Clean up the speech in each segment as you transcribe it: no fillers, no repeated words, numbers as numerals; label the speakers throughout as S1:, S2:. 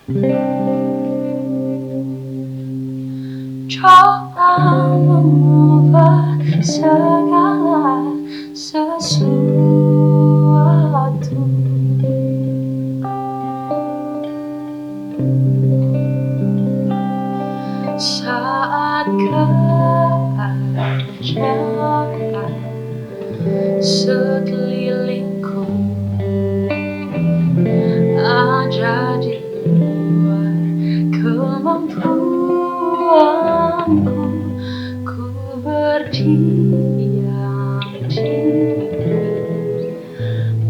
S1: Coba mengubah segala sesuatu. Saat keadaan sekelilingku ada di luar kemampuanku, ku berdiam diri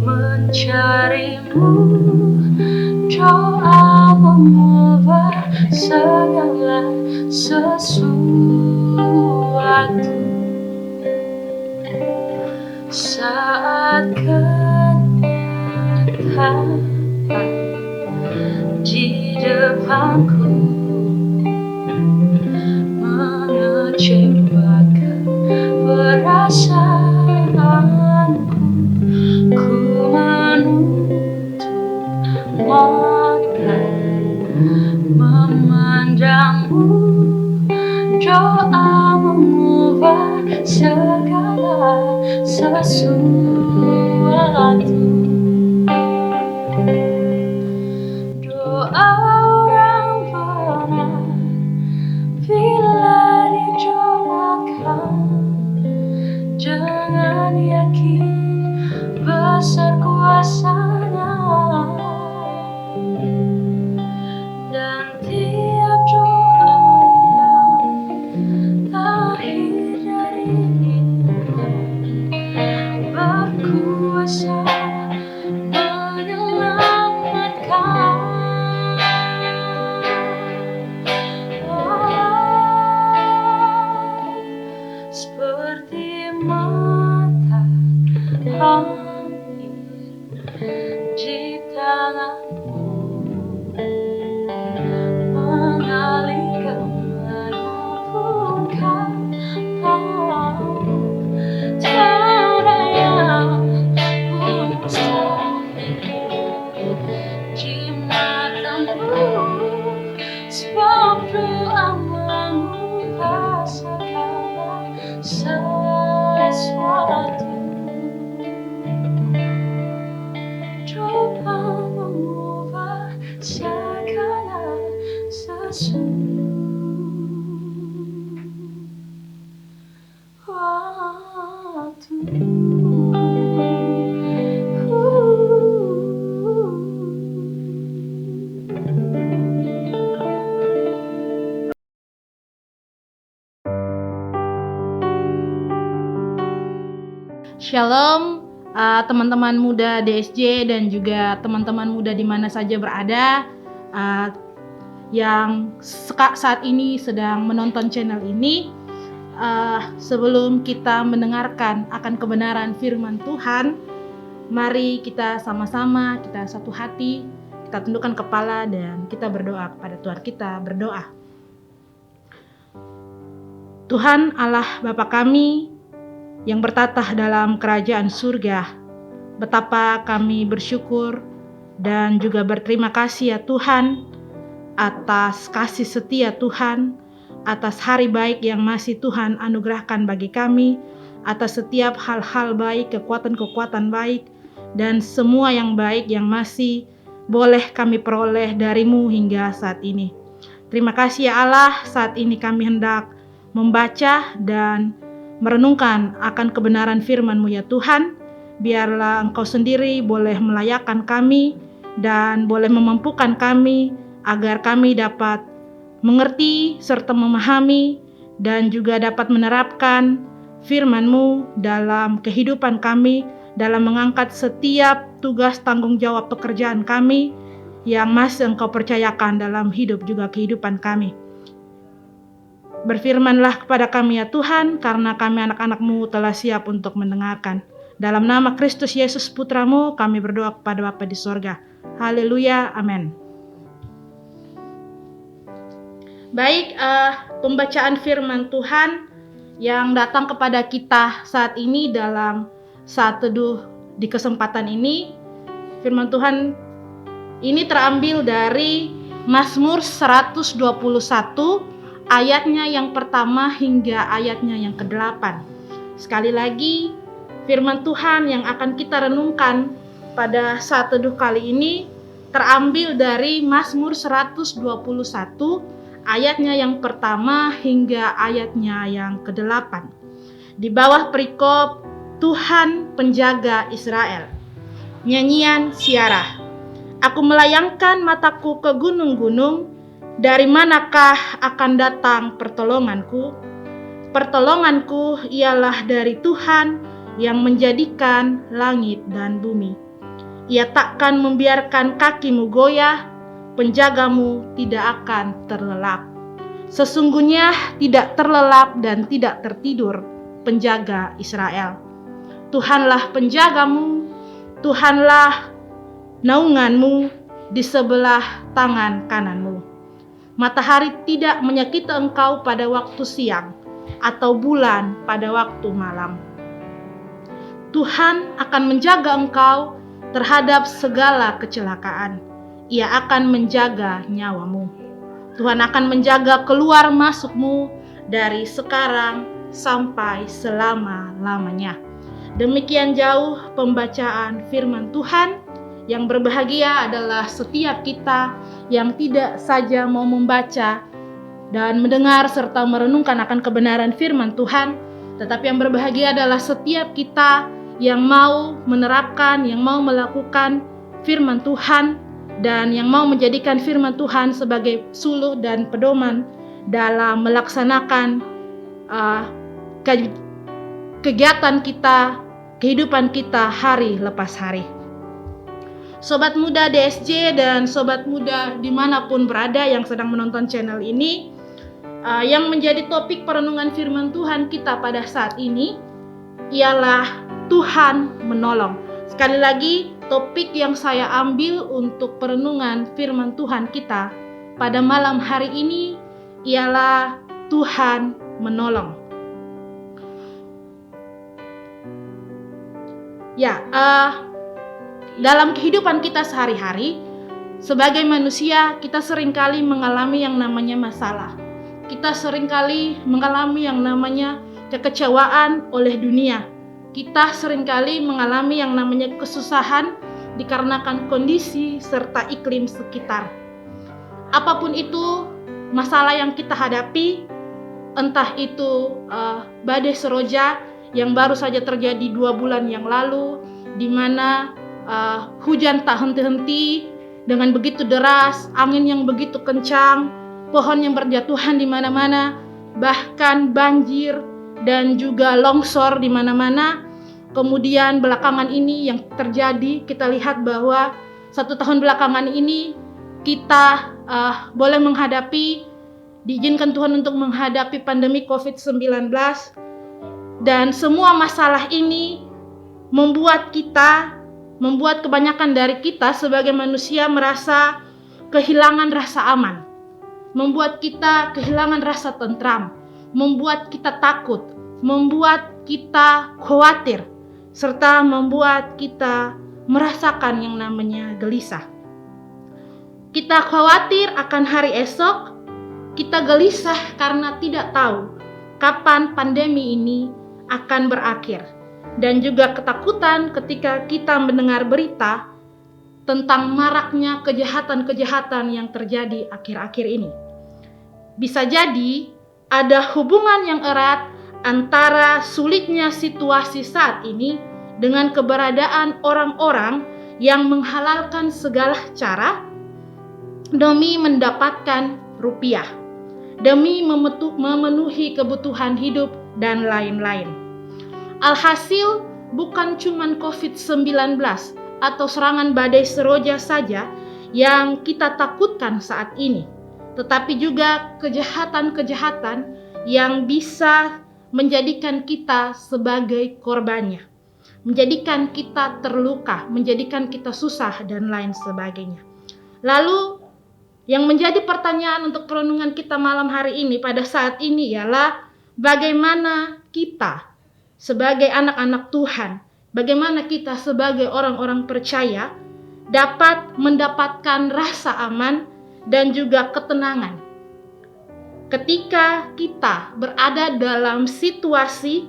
S1: mencarimu. Doa mengubah segala sesuatu. Saat kenyataan di depanku mengecewakan perasaanku, ku menutup mata memandangmu. Doa mengubah segala sesuatu. Doa orang benar bila didoakan dengan yakin besar kuasa-Nya, dan tiap doa yang lahir dari Dia berkuasa menyelamatkan. Seperti mata air di tanganmu mengalir kemanapun kau mau. Tiada yang mustahil di matamu, sebab doa mengubah segala sesuatu. Doa mengubah segala sesuatu.
S2: Shalom teman-teman muda DSJ dan juga teman-teman muda di mana saja berada yang saat ini sedang menonton channel ini. Sebelum kita mendengarkan akan kebenaran firman Tuhan, mari kita sama-sama, kita satu hati, kita tundukkan kepala dan kita berdoa kepada Tuhan. Kita berdoa. Tuhan Allah Bapa kami yang bertatah dalam kerajaan surga, betapa kami bersyukur dan juga berterima kasih ya Tuhan atas kasih setia Tuhan, atas hari baik yang masih Tuhan anugerahkan bagi kami, atas setiap hal-hal baik, kekuatan-kekuatan baik, dan semua yang baik yang masih boleh kami peroleh dari-Mu hingga saat ini. Terima kasih ya Allah, saat ini kami hendak membaca dan merenungkan akan kebenaran firman-Mu ya Tuhan. Biarlah Engkau sendiri boleh melayakkan kami dan boleh memampukan kami agar kami dapat mengerti serta memahami dan juga dapat menerapkan firman-Mu dalam kehidupan kami, dalam mengangkat setiap tugas tanggung jawab pekerjaan kami yang masih Engkau percayakan dalam hidup juga kehidupan kami. Berfirmanlah kepada kami ya Tuhan, karena kami anak-anak-Mu telah siap untuk mendengarkan. Dalam nama Kristus Yesus Putra-Mu kami berdoa kepada Bapa di sorga. Haleluya, amin. Baik, pembacaan firman Tuhan yang datang kepada kita saat ini dalam saat teduh di kesempatan ini. Firman Tuhan ini terambil dari Mazmur 121 ayatnya yang pertama hingga ayatnya yang ke-8. Sekali lagi, firman Tuhan yang akan kita renungkan pada saat teduh kali ini terambil dari Mazmur 121 ayatnya yang pertama hingga ayatnya yang ke-8. Di bawah perikop Tuhan penjaga Israel. Nyanyian Siarah. Aku melayangkan mataku ke gunung-gunung, dari manakah akan datang pertolonganku? Pertolonganku ialah dari Tuhan yang menjadikan langit dan bumi. Ia takkan membiarkan kakimu goyah, penjagamu tidak akan terlelap. Sesungguhnya tidak terlelap dan tidak tertidur penjaga Israel. Tuhanlah penjagamu, Tuhanlah naunganmu di sebelah tangan kananmu. Matahari tidak menyakiti engkau pada waktu siang, atau bulan pada waktu malam. Tuhan akan menjaga engkau terhadap segala kecelakaan. Ia akan menjaga nyawamu. Tuhan akan menjaga keluar masukmu dari sekarang sampai selama-lamanya. Demikian jauh pembacaan firman Tuhan. Yang berbahagia adalah setiap kita yang tidak saja mau membaca dan mendengar serta merenungkan akan kebenaran firman Tuhan, tetapi yang berbahagia adalah setiap kita yang mau menerapkan, yang mau melakukan firman Tuhan, dan yang mau menjadikan firman Tuhan sebagai suluh dan pedoman dalam melaksanakan kegiatan kita, kehidupan kita hari lepas hari. Sobat muda DSJ dan sobat muda dimanapun berada yang sedang menonton channel ini, yang menjadi topik perenungan firman Tuhan kita pada saat ini ialah Tuhan menolong. Sekali lagi, topik yang saya ambil untuk perenungan firman Tuhan kita pada malam hari ini ialah Tuhan menolong. Dalam kehidupan kita sehari-hari, sebagai manusia, kita seringkali mengalami yang namanya masalah. Kita seringkali mengalami yang namanya kekecewaan oleh dunia. Kita seringkali mengalami yang namanya kesusahan dikarenakan kondisi serta iklim sekitar. Apapun itu masalah yang kita hadapi, entah itu badai seroja yang baru saja terjadi 2 bulan yang lalu, di mana hujan tak henti-henti dengan begitu deras, angin yang begitu kencang, pohon yang berjatuhan di mana-mana, bahkan banjir dan juga longsor di mana-mana. Kemudian belakangan ini yang terjadi, kita lihat bahwa 1 tahun belakangan ini kita boleh menghadapi, diizinkan Tuhan untuk menghadapi pandemi COVID-19, dan semua masalah ini membuat kebanyakan dari kita sebagai manusia merasa kehilangan rasa aman, membuat kita kehilangan rasa tentram, membuat kita takut, membuat kita khawatir, serta membuat kita merasakan yang namanya gelisah. Kita khawatir akan hari esok, kita gelisah karena tidak tahu kapan pandemi ini akan berakhir. Dan juga ketakutan ketika kita mendengar berita tentang maraknya kejahatan-kejahatan yang terjadi akhir-akhir ini. Bisa jadi ada hubungan yang erat antara sulitnya situasi saat ini dengan keberadaan orang-orang yang menghalalkan segala cara demi mendapatkan rupiah, demi memenuhi kebutuhan hidup dan lain-lain. Alhasil, bukan cuma COVID-19 atau serangan badai seroja saja yang kita takutkan saat ini, tetapi juga kejahatan-kejahatan yang bisa menjadikan kita sebagai korbannya, menjadikan kita terluka, menjadikan kita susah, dan lain sebagainya. Lalu, yang menjadi pertanyaan untuk perenungan kita malam hari ini pada saat ini ialah bagaimana kita sebagai anak-anak Tuhan, bagaimana kita sebagai orang-orang percaya dapat mendapatkan rasa aman dan juga ketenangan. Ketika kita berada dalam situasi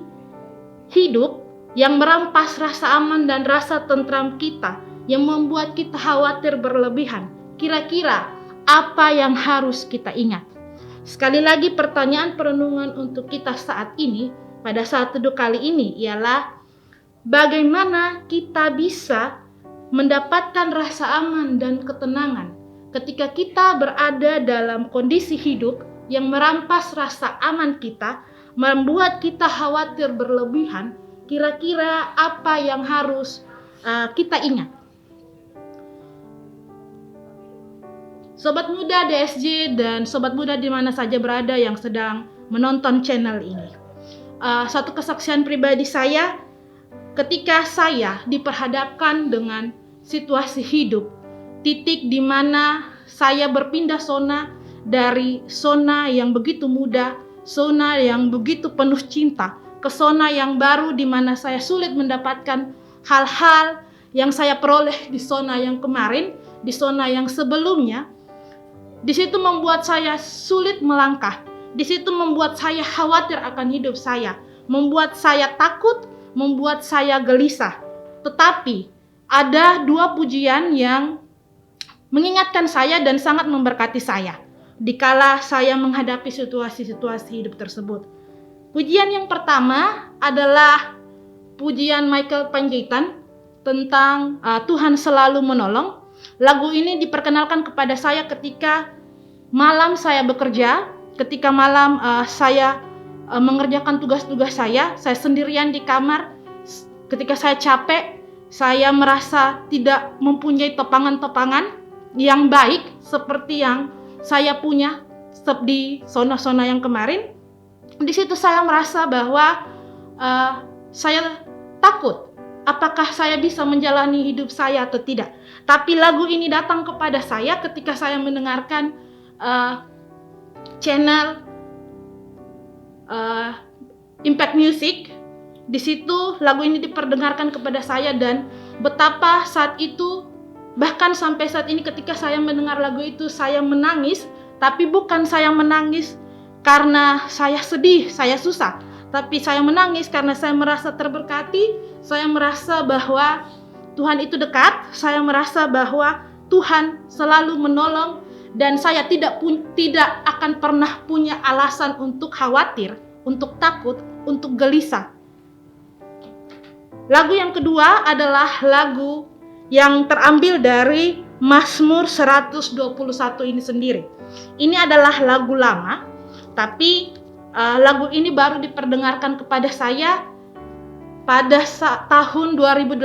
S2: hidup yang merampas rasa aman dan rasa tentram kita, yang membuat kita khawatir berlebihan, kira-kira apa yang harus kita ingat? Sekali lagi, pertanyaan perenungan untuk kita saat ini, pada saat teduh kali ini, ialah bagaimana kita bisa mendapatkan rasa aman dan ketenangan ketika kita berada dalam kondisi hidup yang merampas rasa aman kita, membuat kita khawatir berlebihan. Kira-kira apa yang harus kita ingat? Sobat muda DSJ dan sobat muda di mana saja berada yang sedang menonton channel ini. Satu kesaksian pribadi saya, ketika saya diperhadapkan dengan situasi hidup, titik di mana saya berpindah zona dari zona yang begitu mudah, zona yang begitu penuh cinta, ke zona yang baru di mana saya sulit mendapatkan hal-hal yang saya peroleh di zona yang kemarin, di zona yang sebelumnya. Di situ membuat saya sulit melangkah. Di situ membuat saya khawatir akan hidup saya, membuat saya takut, membuat saya gelisah. Tetapi ada dua pujian yang mengingatkan saya dan sangat memberkati saya dikala saya menghadapi situasi-situasi hidup tersebut. Pujian yang pertama adalah pujian Michael Panjaitan tentang Tuhan selalu menolong. Lagu ini diperkenalkan kepada saya ketika malam saya bekerja, ketika malam saya mengerjakan tugas-tugas saya sendirian di kamar. Ketika saya capek, saya merasa tidak mempunyai topangan-topangan yang baik seperti yang saya punya di zona-zona yang kemarin. Di situ saya merasa bahwa saya takut apakah saya bisa menjalani hidup saya atau tidak. Tapi lagu ini datang kepada saya ketika saya mendengarkan channel Impact Music. Di situ lagu ini diperdengarkan kepada saya dan betapa saat itu, bahkan sampai saat ini ketika saya mendengar lagu itu saya menangis. Tapi bukan saya menangis karena saya sedih, saya susah, tapi saya menangis karena saya merasa terberkati. Saya merasa bahwa Tuhan itu dekat. Saya merasa bahwa Tuhan selalu menolong dan saya tidak akan pernah punya alasan untuk khawatir, untuk takut, untuk gelisah. Lagu yang kedua adalah lagu yang terambil dari Mazmur 121 ini sendiri. Ini adalah lagu lama, tapi lagu ini baru diperdengarkan kepada saya pada tahun 2018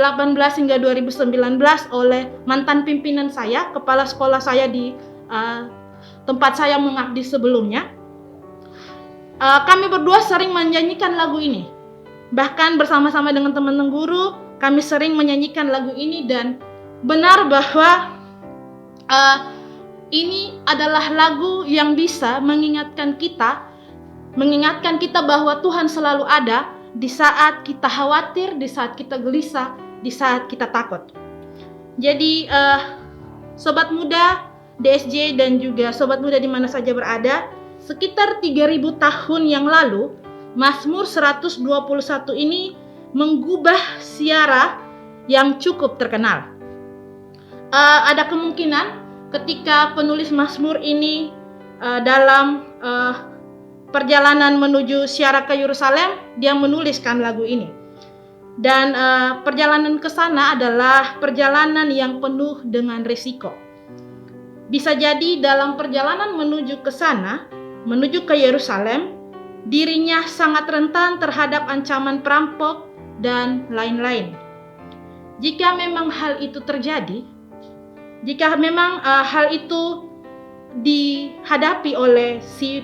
S2: hingga 2019 oleh mantan pimpinan saya, kepala sekolah saya di tempat saya mengabdi sebelumnya. Kami berdua sering menyanyikan lagu ini. Bahkan bersama-sama dengan teman-teman guru, kami sering menyanyikan lagu ini dan benar bahwa ini adalah lagu yang bisa mengingatkan kita bahwa Tuhan selalu ada di saat kita khawatir, di saat kita gelisah, di saat kita takut. Jadi sobat muda DSJ dan juga sobat muda di mana saja berada, sekitar 3000 tahun yang lalu, Mazmur 121 ini menggubah siara yang cukup terkenal. Ada kemungkinan ketika penulis Mazmur ini dalam perjalanan menuju ziarah ke Yerusalem, dia menuliskan lagu ini. Dan perjalanan ke sana adalah perjalanan yang penuh dengan risiko. Bisa jadi dalam perjalanan menuju ke sana, menuju ke Yerusalem, dirinya sangat rentan terhadap ancaman perampok dan lain-lain. Jika memang hal itu terjadi, jika memang hal itu dihadapi oleh si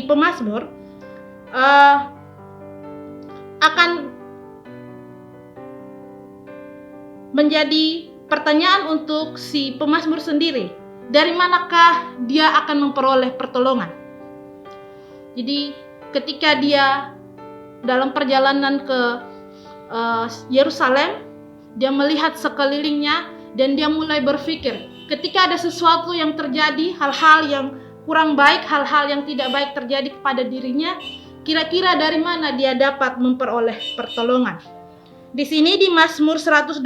S2: pemazmur, akan menjadi pertanyaan untuk si pemazmur sendiri, dari manakah dia akan memperoleh pertolongan. Jadi ketika dia dalam perjalanan ke Yerusalem, dia melihat sekelilingnya dan dia mulai berpikir, ketika ada sesuatu yang terjadi, hal-hal yang kurang baik, hal-hal yang tidak baik terjadi kepada dirinya, kira-kira dari mana dia dapat memperoleh pertolongan? Di sini di Mazmur 121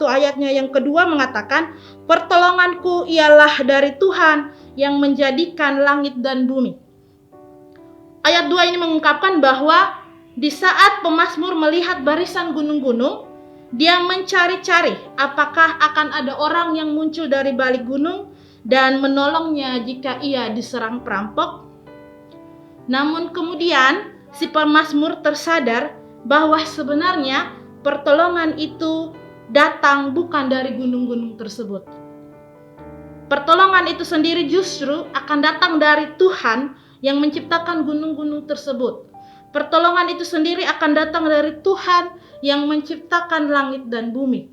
S2: ayatnya yang kedua mengatakan, pertolonganku ialah dari Tuhan yang menjadikan langit dan bumi. Ayat 2 ini mengungkapkan bahwa di saat pemazmur melihat barisan gunung-gunung, dia mencari-cari apakah akan ada orang yang muncul dari balik gunung dan menolongnya jika ia diserang perampok. Namun kemudian si pemazmur tersadar bahwa sebenarnya pertolongan itu datang bukan dari gunung-gunung tersebut. Pertolongan itu sendiri justru akan datang dari Tuhan yang menciptakan gunung-gunung tersebut. Pertolongan itu sendiri akan datang dari Tuhan yang menciptakan langit dan bumi.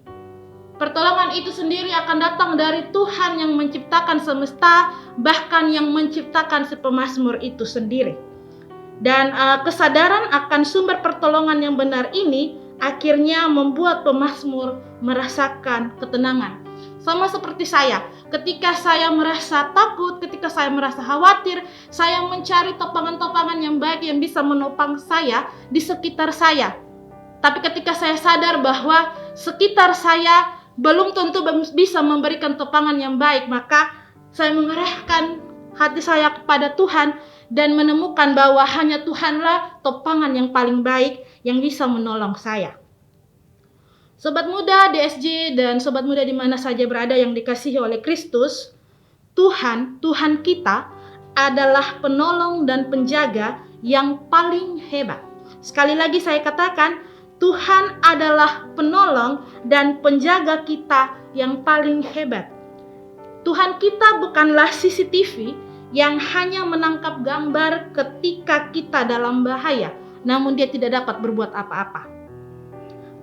S2: Pertolongan itu sendiri akan datang dari Tuhan yang menciptakan semesta, bahkan yang menciptakan si pemazmur itu sendiri. Dan kesadaran akan sumber pertolongan yang benar ini akhirnya membuat pemazmur merasakan ketenangan. Sama seperti saya, ketika saya merasa takut, ketika saya merasa khawatir, saya mencari topangan-topangan yang baik yang bisa menopang saya di sekitar saya. Tapi ketika saya sadar bahwa sekitar saya belum tentu bisa memberikan topangan yang baik, maka saya mengarahkan hati saya kepada Tuhan dan menemukan bahwa hanya Tuhanlah topangan yang paling baik yang bisa menolong saya. Sobat muda DSJ dan sobat muda di mana saja berada yang dikasihi oleh Kristus, Tuhan kita adalah penolong dan penjaga yang paling hebat. Sekali lagi saya katakan, Tuhan adalah penolong dan penjaga kita yang paling hebat. Tuhan kita bukanlah CCTV yang hanya menangkap gambar ketika kita dalam bahaya, namun dia tidak dapat berbuat apa-apa.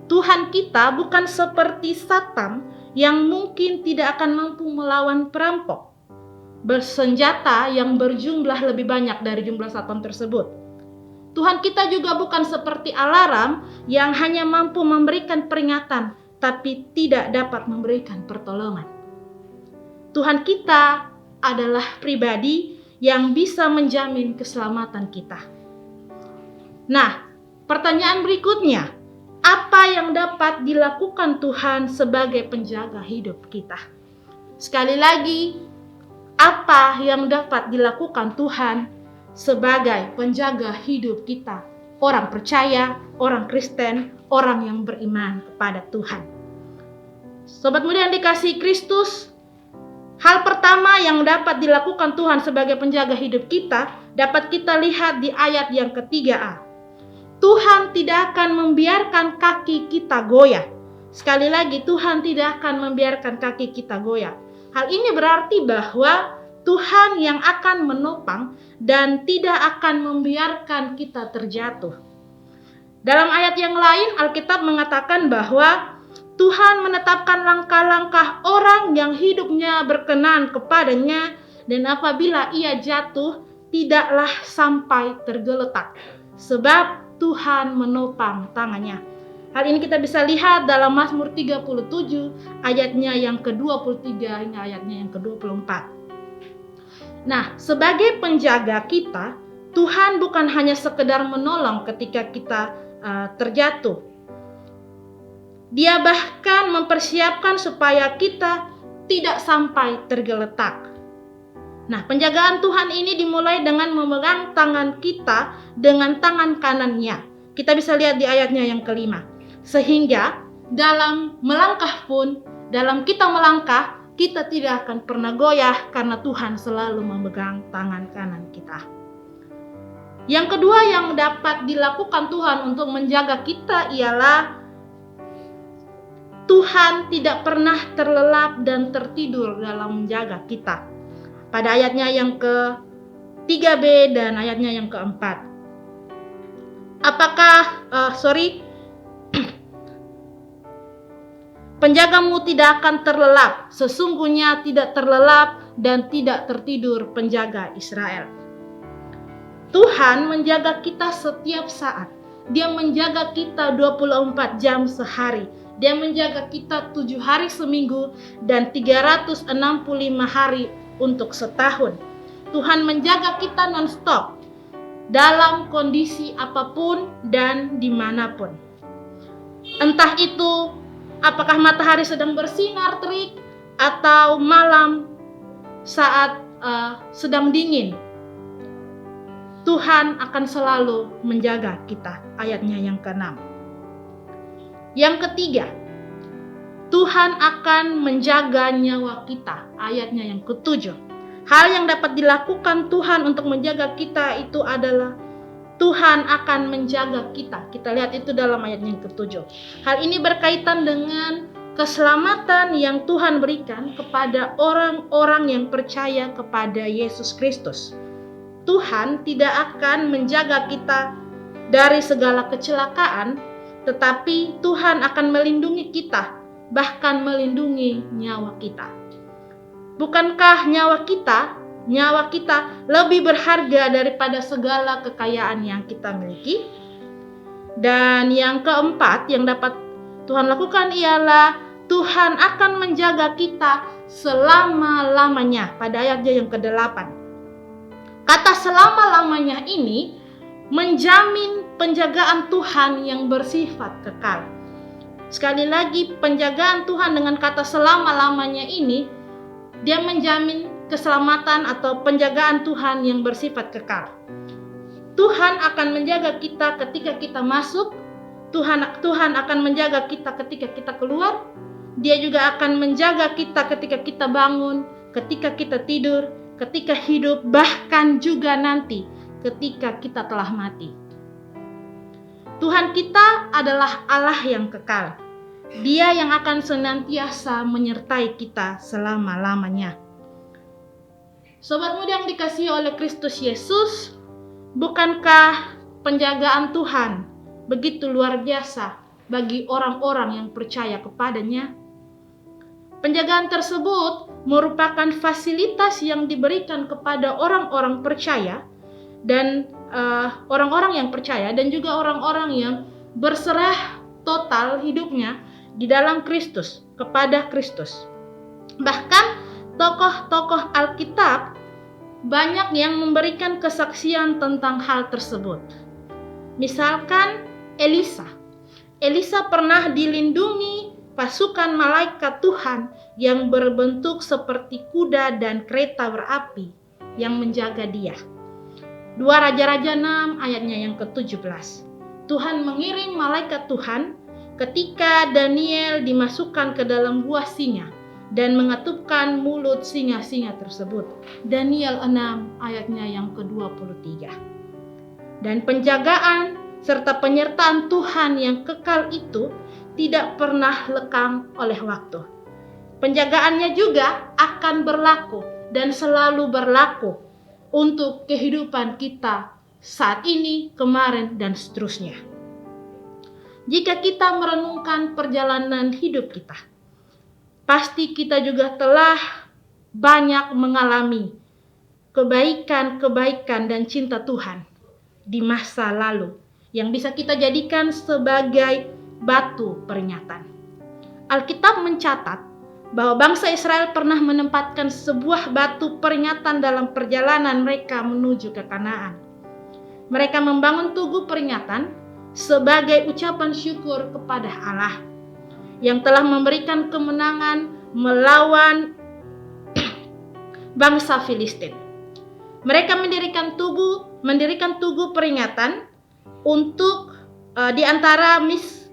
S2: Tuhan kita bukan seperti Satan yang mungkin tidak akan mampu melawan perampok bersenjata yang berjumlah lebih banyak dari jumlah Satan tersebut. Tuhan kita juga bukan seperti alarm yang hanya mampu memberikan peringatan tapi tidak dapat memberikan pertolongan. Tuhan kita adalah pribadi yang bisa menjamin keselamatan kita. Nah, pertanyaan berikutnya, apa yang dapat dilakukan Tuhan sebagai penjaga hidup kita? Sekali lagi, apa yang dapat dilakukan Tuhan sebagai penjaga hidup kita? Orang percaya, orang Kristen, orang yang beriman kepada Tuhan. Sobat muda yang dikasihi Kristus, hal pertama yang dapat dilakukan Tuhan sebagai penjaga hidup kita dapat kita lihat di ayat yang ketiga A. Tuhan tidak akan membiarkan kaki kita goyah. Sekali lagi, Tuhan tidak akan membiarkan kaki kita goyah. Hal ini berarti bahwa Tuhan yang akan menopang dan tidak akan membiarkan kita terjatuh. Dalam ayat yang lain, Alkitab mengatakan bahwa Tuhan menetapkan langkah-langkah orang yang hidupnya berkenan kepadanya, dan apabila ia jatuh, tidaklah sampai tergeletak. Sebab Tuhan menopang tangannya. Hal ini kita bisa lihat dalam Mazmur 37 ayatnya yang ke-23 hingga ayatnya yang ke-24. Nah, sebagai penjaga kita, Tuhan bukan hanya sekedar menolong ketika kita terjatuh. Dia bahkan mempersiapkan supaya kita tidak sampai tergeletak. Nah, penjagaan Tuhan ini dimulai dengan memegang tangan kita dengan tangan kanannya. Kita bisa lihat di ayatnya yang kelima. Sehingga dalam melangkah pun, dalam kita melangkah, kita tidak akan pernah goyah karena Tuhan selalu memegang tangan kanan kita. Yang kedua yang dapat dilakukan Tuhan untuk menjaga kita ialah Tuhan tidak pernah terlelap dan tertidur dalam menjaga kita. Pada ayatnya yang ke-3b dan ayatnya yang ke-4. Penjagamu tidak akan terlelap, sesungguhnya tidak terlelap dan tidak tertidur penjaga Israel. Tuhan menjaga kita setiap saat. Dia menjaga kita 24 jam sehari. Dia menjaga kita 7 hari seminggu dan 365 hari untuk setahun. Tuhan menjaga kita non-stop dalam kondisi apapun dan dimanapun. Entah itu apakah matahari sedang bersinar terik atau malam saat sedang dingin, Tuhan akan selalu menjaga kita. Ayatnya yang ke-6. Yang ketiga, Tuhan akan menjaga nyawa kita. Ayatnya yang ke-7. Hal yang dapat dilakukan Tuhan untuk menjaga kita itu adalah Tuhan akan menjaga kita. Kita lihat itu dalam ayat yang ke-7. Hal ini berkaitan dengan keselamatan yang Tuhan berikan kepada orang-orang yang percaya kepada Yesus Kristus. Tuhan tidak akan menjaga kita dari segala kecelakaan, tetapi Tuhan akan melindungi kita, bahkan melindungi nyawa kita. Bukankah nyawa kita lebih berharga daripada segala kekayaan yang kita miliki? Dan yang keempat yang dapat Tuhan lakukan ialah Tuhan akan menjaga kita selama-lamanya. Pada ayatnya yang ke-8. Kata selama-lamanya ini menjamin penjagaan Tuhan yang bersifat kekal. Sekali lagi, penjagaan Tuhan dengan kata selama-lamanya ini, dia menjamin keselamatan atau penjagaan Tuhan yang bersifat kekal. Tuhan akan menjaga kita ketika kita masuk, Tuhan akan menjaga kita ketika kita keluar. Dia juga akan menjaga kita ketika kita bangun, ketika kita tidur, ketika hidup, bahkan juga nanti ketika kita telah mati. Tuhan kita adalah Allah yang kekal. Dia yang akan senantiasa menyertai kita selama-lamanya. Sobat muda yang dikasihi oleh Kristus Yesus, bukankah penjagaan Tuhan begitu luar biasa bagi orang-orang yang percaya kepadanya? Penjagaan tersebut merupakan fasilitas yang diberikan kepada orang-orang percaya dan orang-orang yang percaya dan juga orang-orang yang berserah total hidupnya di dalam Kristus, kepada Kristus. Bahkan tokoh-tokoh Alkitab banyak yang memberikan kesaksian tentang hal tersebut. Misalkan Elisa pernah dilindungi pasukan malaikat Tuhan yang berbentuk seperti kuda dan kereta berapi yang menjaga dia. 2 Raja-Raja 6 ayatnya yang ke-17. Tuhan mengirim malaikat Tuhan ketika Daniel dimasukkan ke dalam gua singa dan mengetupkan mulut singa-singa tersebut. Daniel 6 ayatnya yang ke-23. Dan penjagaan serta penyertaan Tuhan yang kekal itu tidak pernah lekang oleh waktu. Penjagaannya juga akan berlaku dan selalu berlaku untuk kehidupan kita saat ini, kemarin, dan seterusnya. Jika kita merenungkan perjalanan hidup kita, pasti kita juga telah banyak mengalami kebaikan-kebaikan dan cinta Tuhan di masa lalu yang bisa kita jadikan sebagai batu peringatan. Alkitab mencatat bahwa bangsa Israel pernah menempatkan sebuah batu peringatan dalam perjalanan mereka menuju ke Kanaan. Mereka membangun tugu peringatan sebagai ucapan syukur kepada Allah yang telah memberikan kemenangan melawan bangsa Filistin. Mereka mendirikan tugu peringatan untuk di antara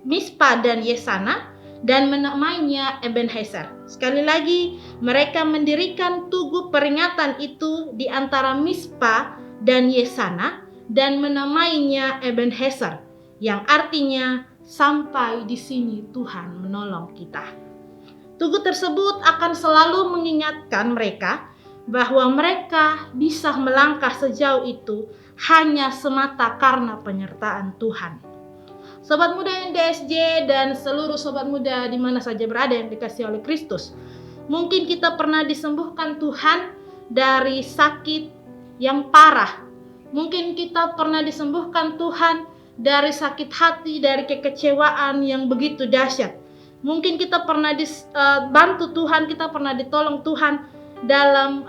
S2: Mispa dan Yesana dan menamainya Ebenezer. Sekali lagi, mereka mendirikan tugu peringatan itu di antara Mispa dan Yesana dan menamainya Ebenezer, yang artinya sampai di sini Tuhan menolong kita. Tugu tersebut akan selalu mengingatkan mereka bahwa mereka bisa melangkah sejauh itu hanya semata karena penyertaan Tuhan. Sobat muda yang DSJ dan seluruh sobat muda di mana saja berada yang dikasihi oleh Kristus, mungkin kita pernah disembuhkan Tuhan dari sakit yang parah. Mungkin kita pernah disembuhkan Tuhan dari sakit hati, dari kekecewaan yang begitu dahsyat. Mungkin kita pernah dibantu Tuhan, kita pernah ditolong Tuhan dalam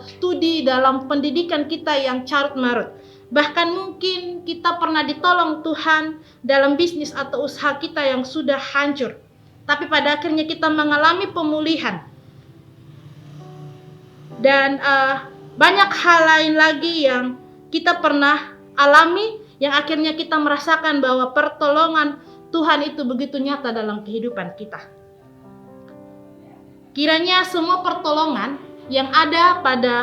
S2: studi, dalam pendidikan kita yang carut marut. Bahkan mungkin kita pernah ditolong Tuhan dalam bisnis atau usaha kita yang sudah hancur. Tapi pada akhirnya kita mengalami pemulihan. Dan banyak hal lain lagi yang kita pernah alami, yang akhirnya kita merasakan bahwa pertolongan Tuhan itu begitu nyata dalam kehidupan kita. Kiranya semua pertolongan yang ada pada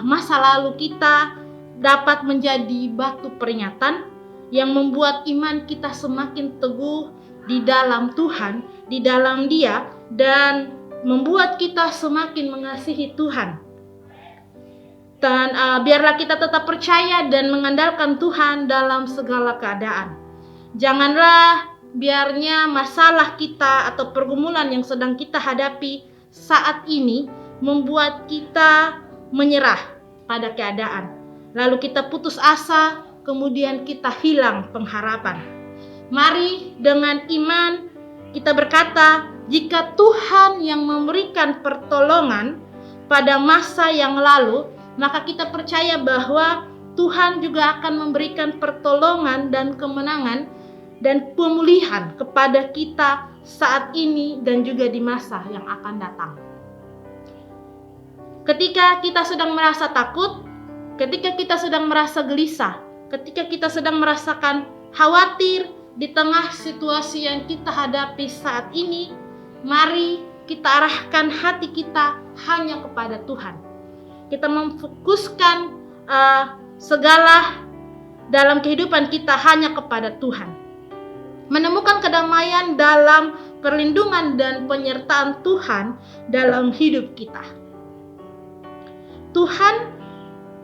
S2: masa lalu kita dapat menjadi batu peringatan yang membuat iman kita semakin teguh di dalam Tuhan, di dalam Dia, dan membuat kita semakin mengasihi Tuhan. Dan biarlah kita tetap percaya dan mengandalkan Tuhan dalam segala keadaan. Janganlah biarnya masalah kita atau pergumulan yang sedang kita hadapi saat ini membuat kita menyerah pada keadaan. Lalu kita putus asa, kemudian kita hilang pengharapan. Mari dengan iman kita berkata, jika Tuhan yang memberikan pertolongan pada masa yang lalu, maka kita percaya bahwa Tuhan juga akan memberikan pertolongan dan kemenangan dan pemulihan kepada kita saat ini dan juga di masa yang akan datang. Ketika kita sedang merasa takut, ketika kita sedang merasa gelisah, ketika kita sedang merasakan khawatir di tengah situasi yang kita hadapi saat ini, mari kita arahkan hati kita hanya kepada Tuhan. Kita memfokuskan segala dalam kehidupan kita hanya kepada Tuhan. Menemukan kedamaian dalam perlindungan dan penyertaan Tuhan dalam hidup kita. Tuhan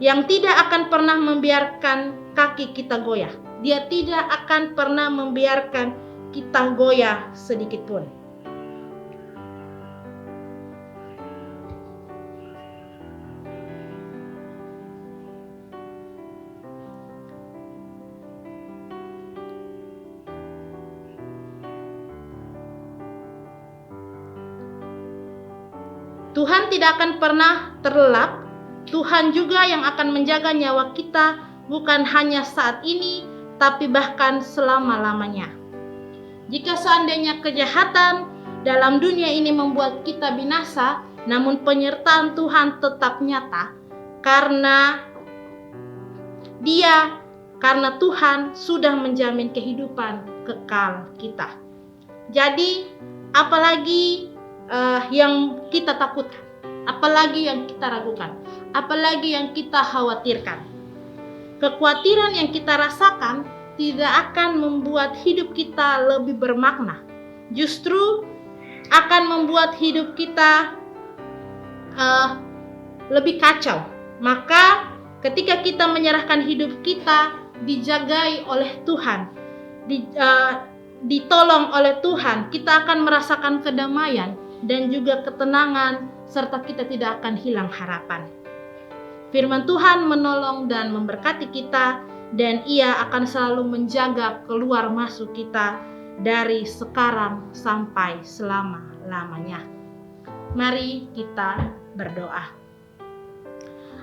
S2: yang tidak akan pernah membiarkan kaki kita goyah. Dia tidak akan pernah membiarkan kita goyah sedikit pun. Tuhan tidak akan pernah terlelap. Tuhan juga yang akan menjaga nyawa kita bukan hanya saat ini, tapi bahkan selama-lamanya. Jika seandainya kejahatan dalam dunia ini membuat kita binasa, namun penyertaan Tuhan tetap nyata karena Tuhan sudah menjamin kehidupan kekal kita. Jadi, apalagi yang kita takutkan, apalagi yang kita ragukan, apalagi yang kita khawatirkan. Kekhawatiran yang kita rasakan tidak akan membuat hidup kita lebih bermakna. Justru akan membuat hidup kita lebih kacau. Maka ketika kita menyerahkan hidup kita dijagai oleh Tuhan, ditolong oleh Tuhan, kita akan merasakan kedamaian dan juga ketenangan, serta kita tidak akan hilang harapan. Firman Tuhan menolong dan memberkati kita, dan Ia akan selalu menjaga keluar masuk kita dari sekarang sampai selama-lamanya. Mari kita berdoa.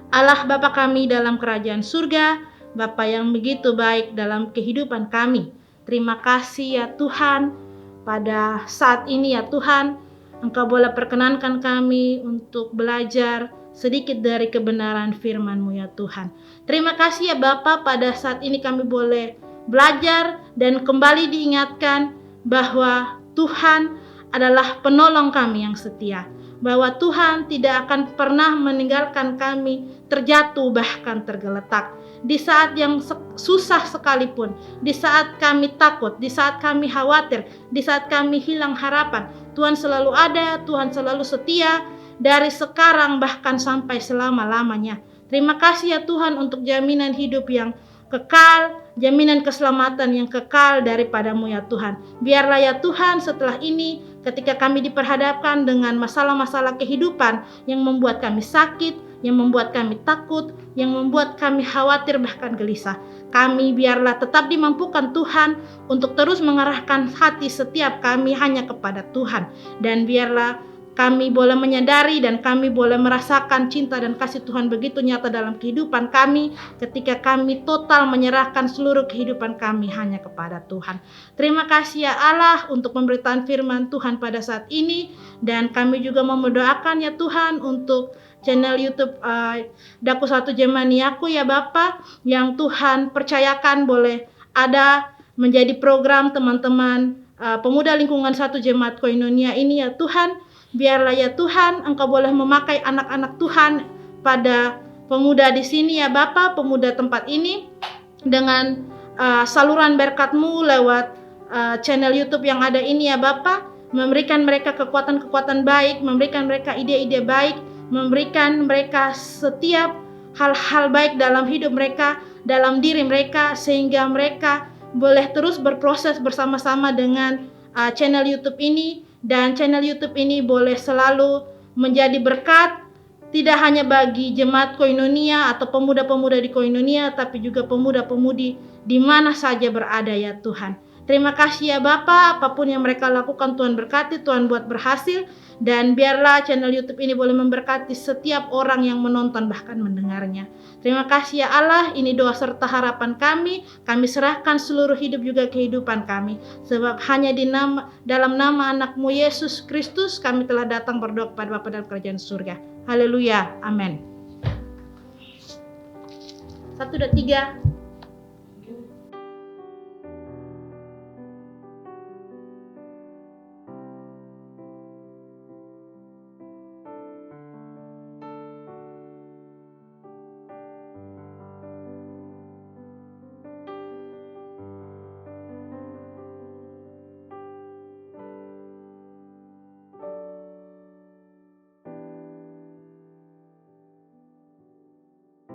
S2: Allah Bapa kami dalam kerajaan surga, Bapa yang begitu baik dalam kehidupan kami. Terima kasih ya Tuhan, pada saat ini ya Tuhan, Engkau boleh perkenankan kami untuk belajar sedikit dari kebenaran firman-Mu ya Tuhan. Terima kasih ya Bapa, pada saat ini kami boleh belajar dan kembali diingatkan bahwa Tuhan adalah penolong kami yang setia. Bahwa Tuhan tidak akan pernah meninggalkan kami terjatuh bahkan tergeletak. Di saat yang susah sekalipun, di saat kami takut, di saat kami khawatir, di saat kami hilang harapan, Tuhan selalu ada, Tuhan selalu setia dari sekarang bahkan sampai selama-lamanya. Terima kasih ya Tuhan untuk jaminan hidup yang kekal, jaminan keselamatan yang kekal daripada-Mu ya Tuhan. Biarlah ya Tuhan setelah ini ketika kami diperhadapkan dengan masalah-masalah kehidupan yang membuat kami sakit, yang membuat kami takut, yang membuat kami khawatir bahkan gelisah. Kami biarlah tetap dimampukan Tuhan untuk terus mengarahkan hati setiap kami hanya kepada Tuhan. Dan biarlah kami boleh menyadari dan kami boleh merasakan cinta dan kasih Tuhan begitu nyata dalam kehidupan kami ketika kami total menyerahkan seluruh kehidupan kami hanya kepada Tuhan. Terima kasih ya Allah untuk pemberitaan firman Tuhan pada saat ini, dan kami juga mau mendoakan ya Tuhan untuk channel YouTube Daku Satu Jemaniaku ya Bapa, yang Tuhan percayakan boleh ada menjadi program teman-teman pemuda lingkungan Satu Jemaat Koinonia ini ya Tuhan. Biarlah ya Tuhan Engkau boleh memakai anak-anak Tuhan pada pemuda di sini ya Bapa, pemuda tempat ini, dengan saluran berkat-Mu lewat channel YouTube yang ada ini ya Bapa. Memberikan mereka kekuatan-kekuatan baik, memberikan mereka ide-ide baik, memberikan mereka setiap hal-hal baik dalam hidup mereka, dalam diri mereka, sehingga mereka boleh terus berproses bersama-sama dengan channel YouTube ini. Dan channel YouTube ini boleh selalu menjadi berkat, tidak hanya bagi jemaat Koinonia atau pemuda-pemuda di Koinonia, tapi juga pemuda-pemudi di mana saja berada ya Tuhan. Terima kasih ya Bapa, apapun yang mereka lakukan Tuhan berkati, Tuhan buat berhasil. Dan biarlah channel YouTube ini boleh memberkati setiap orang yang menonton bahkan mendengarnya. Terima kasih ya Allah, ini doa serta harapan kami. Kami serahkan seluruh hidup juga kehidupan kami. Sebab hanya dalam nama anak-Mu Yesus Kristus kami telah datang berdoa kepada Bapa dalam kerajaan surga. Haleluya, amin. 1, 2, 3.